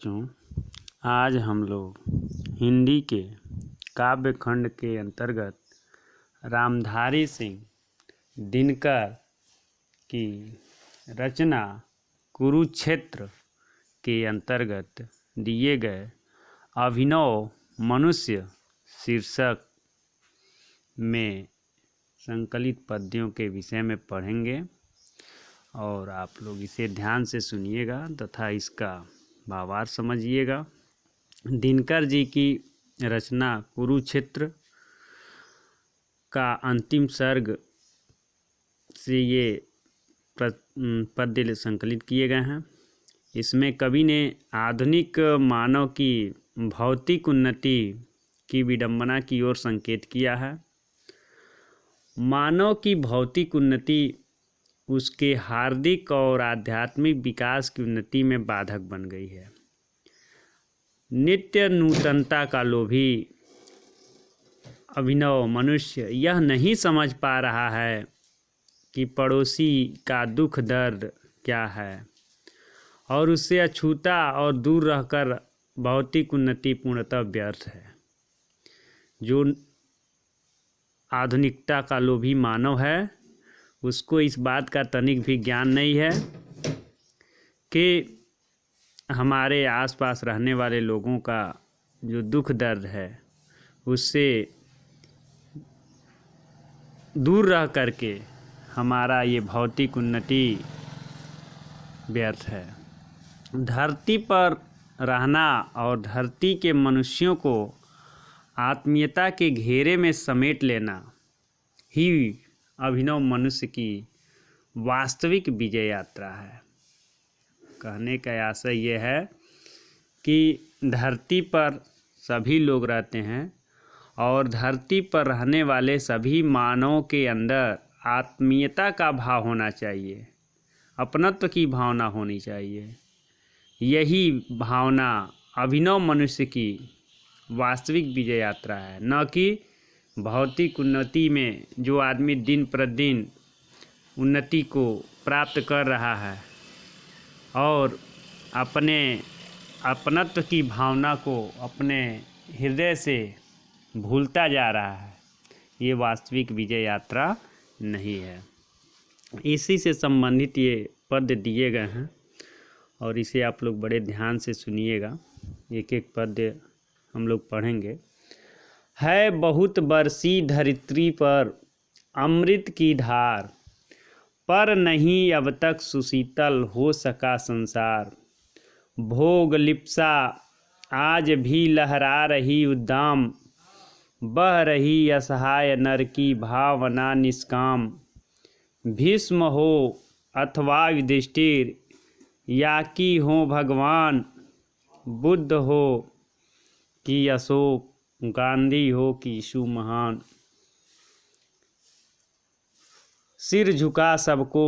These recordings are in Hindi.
बच्चों, आज हम लोग हिंदी के काव्य खंड के अंतर्गत रामधारी सिंह दिनकर की रचना कुरुक्षेत्र के अंतर्गत दिए गए अभिनव मनुष्य शीर्षक में संकलित पद्यों के विषय में पढ़ेंगे और आप लोग इसे ध्यान से सुनिएगा तथा इसका भावार्थ समझिएगा। दिनकर जी की रचना कुरुक्षेत्र का अंतिम सर्ग से ये पद्य संकलित किए गए हैं। इसमें कवि ने आधुनिक मानव की भौतिक उन्नति की विडंबना की ओर संकेत किया है। मानव की भौतिक उन्नति उसके हार्दिक और आध्यात्मिक विकास की उन्नति में बाधक बन गई है। नित्य नूतनता का लोभी अभिनव मनुष्य यह नहीं समझ पा रहा है कि पड़ोसी का दुख दर्द क्या है और उससे अछूता और दूर रहकर भौतिक उन्नति पूर्णतः व्यर्थ है। जो आधुनिकता का लोभी मानव है उसको इस बात का तनिक भी ज्ञान नहीं है कि हमारे आसपास रहने वाले लोगों का जो दुख दर्द है उससे दूर रह करके हमारा ये भौतिक उन्नति व्यर्थ है। धरती पर रहना और धरती के मनुष्यों को आत्मीयता के घेरे में समेट लेना ही अभिनव मनुष्य की वास्तविक विजय यात्रा है। कहने का आशय ये है कि धरती पर सभी लोग रहते हैं और धरती पर रहने वाले सभी मानवों के अंदर आत्मीयता का भाव होना चाहिए, अपनत्व की भावना होनी चाहिए। यही भावना अभिनव मनुष्य की वास्तविक विजय यात्रा है, न कि भौतिक उन्नति में जो आदमी दिन प्रतिदिन उन्नति को प्राप्त कर रहा है और अपने अपनत्व की भावना को अपने हृदय से भूलता जा रहा है, ये वास्तविक विजय यात्रा नहीं है। इसी से संबंधित ये पद्य दिए गए हैं और इसे आप लोग बड़े ध्यान से सुनिएगा। एक एक पद्य हम लोग पढ़ेंगे। है बहुत बरसी धरित्री पर अमृत की धार, पर नहीं अब तक सुशीतल हो सका संसार। भोग लिप्सा आज भी लहरा रही उद्दाम, बह रही असहाय नर की भावना निष्काम। भीष्म हो अथवा युधिष्ठिर या कि हो भगवान, बुद्ध हो कि अशोक, गांधी हो कि यीशु महान। सिर झुका सबको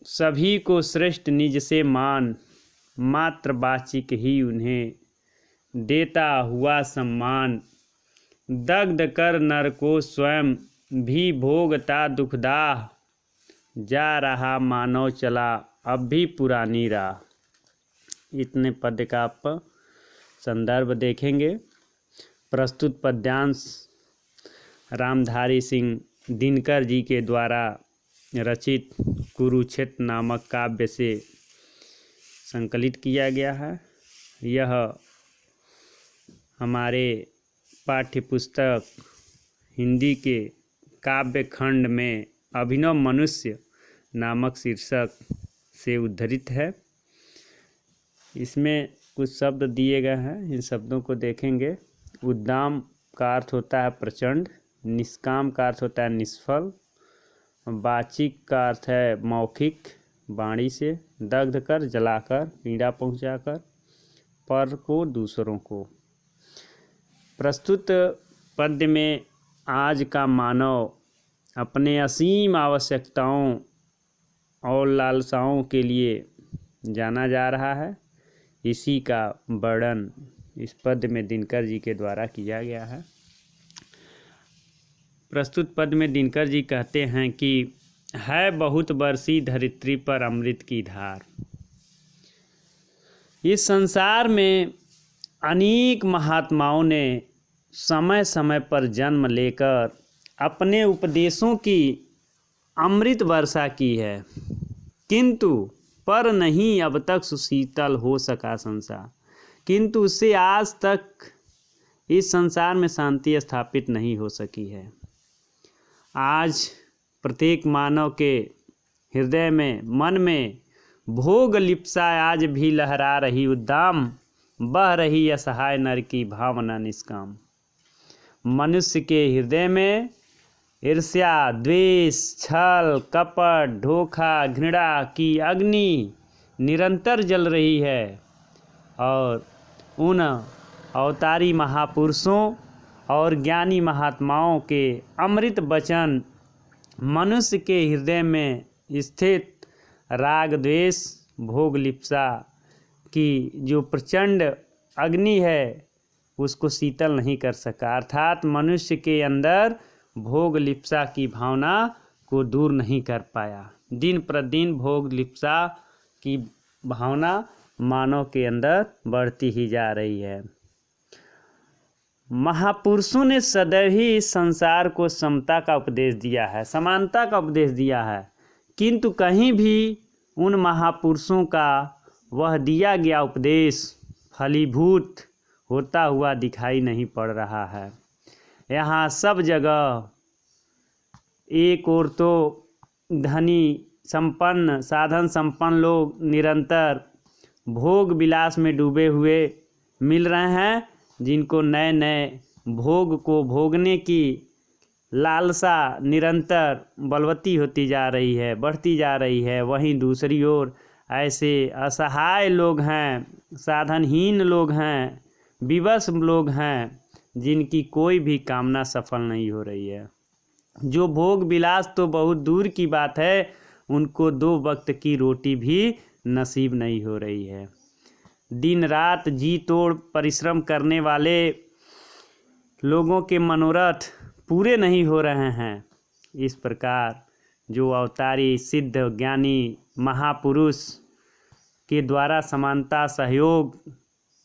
सभी को श्रेष्ठ निज से मान, मात्र बाचिक ही उन्हें देता हुआ सम्मान। दग्ध कर नर को स्वयं भी भोगता दुखदाह, जा रहा मानव चला अब भी पुरानी राह। इतने पद्य का आप संदर्भ देखेंगे। प्रस्तुत पद्यांश रामधारी सिंह दिनकर जी के द्वारा रचित कुरुक्षेत्र नामक काव्य से संकलित किया गया है। यह हमारे पाठ्य पुस्तक हिंदी के काव्य खंड में अभिनव मनुष्य नामक शीर्षक से उद्धृत है। इसमें कुछ शब्द दिए गए हैं, इन शब्दों को देखेंगे। उद्दाम का अर्थ होता है प्रचंड, निष्काम का अर्थ होता है निष्फल, वाचिक का अर्थ है मौखिक वाणी से, दग्ध कर जलाकर पीड़ा पहुंचाकर, पर को दूसरों को। प्रस्तुत पद्य में आज का मानव अपने असीम आवश्यकताओं और लालसाओं के लिए जाना जा रहा है। इसी का वर्णन इस पद्य में दिनकर जी के द्वारा किया गया है। प्रस्तुत पद्य में दिनकर जी कहते हैं कि है बहुत बरसी धरित्री पर अमृत की धार। इस संसार में अनेक महात्माओं ने समय समय पर जन्म लेकर अपने उपदेशों की अमृत वर्षा की है, किंतु पर नहीं अब तक सुशीतल हो सका संसार। किंतु उससे आज तक इस संसार में शांति स्थापित नहीं हो सकी है। आज प्रत्येक मानव के हृदय में, मन में भोग लिप्सा आज भी लहरा रही उद्दाम, बह रही असहाय नर की भावना निष्काम। मनुष्य के हृदय में ईर्ष्या, द्वेष, छल, कपट, धोखा, घृणा की अग्नि निरंतर जल रही है और उन अवतारी महापुरुषों और ज्ञानी महात्माओं के अमृत वचन मनुष्य के हृदय में स्थित राग, द्वेष, भोग लिप्सा की जो प्रचंड अग्नि है उसको शीतल नहीं कर सका, अर्थात मनुष्य के अंदर भोग लिप्सा की भावना को दूर नहीं कर पाया। दिन प्रतिदिन भोग लिप्सा की भावना मानव के अंदर बढ़ती ही जा रही है। महापुरुषों ने सदैव ही इस संसार को समता का उपदेश दिया है, समानता का उपदेश दिया है, किंतु कहीं भी उन महापुरुषों का वह दिया गया उपदेश फलीभूत होता हुआ दिखाई नहीं पड़ रहा है। यहाँ सब जगह एक ओर तो धनी संपन्न, साधन संपन्न लोग निरंतर भोग विलास में डूबे हुए मिल रहे हैं, जिनको नए नए भोग को भोगने की लालसा निरंतर बलवती होती जा रही है, बढ़ती जा रही है। वहीं दूसरी ओर ऐसे असहाय लोग हैं, साधनहीन लोग हैं, विवश लोग हैं, जिनकी कोई भी कामना सफल नहीं हो रही है। जो भोग विलास तो बहुत दूर की बात है, उनको 2 वक्त की रोटी भी नसीब नहीं हो रही है। दिन रात जी तोड़ परिश्रम करने वाले लोगों के मनोरथ पूरे नहीं हो रहे हैं। इस प्रकार जो अवतारी सिद्ध ज्ञानी महापुरुष के द्वारा समानता, सहयोग,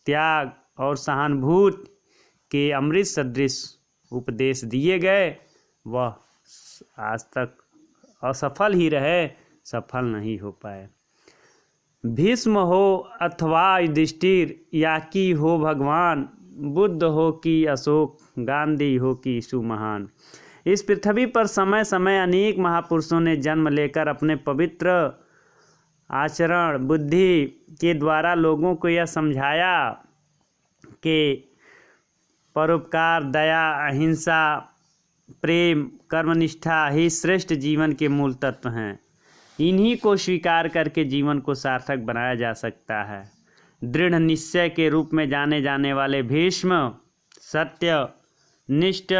त्याग और सहानुभूति के अमृत सदृश उपदेश दिए गए, वह आज तक असफल ही रहे, सफल नहीं हो पाए। भीष्म हो अथवा युधिष्ठिर, या कि हो भगवान, बुद्ध हो कि अशोक, गांधी हो कि यीशु महान, इस पृथ्वी पर समय समय अनेक महापुरुषों ने जन्म लेकर अपने पवित्र आचरण बुद्धि के द्वारा लोगों को यह समझाया कि परोपकार, दया, अहिंसा, प्रेम, कर्मनिष्ठा ही श्रेष्ठ जीवन के मूल तत्व हैं। इन्हीं को स्वीकार करके जीवन को सार्थक बनाया जा सकता है। दृढ़ निश्चय के रूप में जाने जाने वाले भीष्म सत्य निष्ठ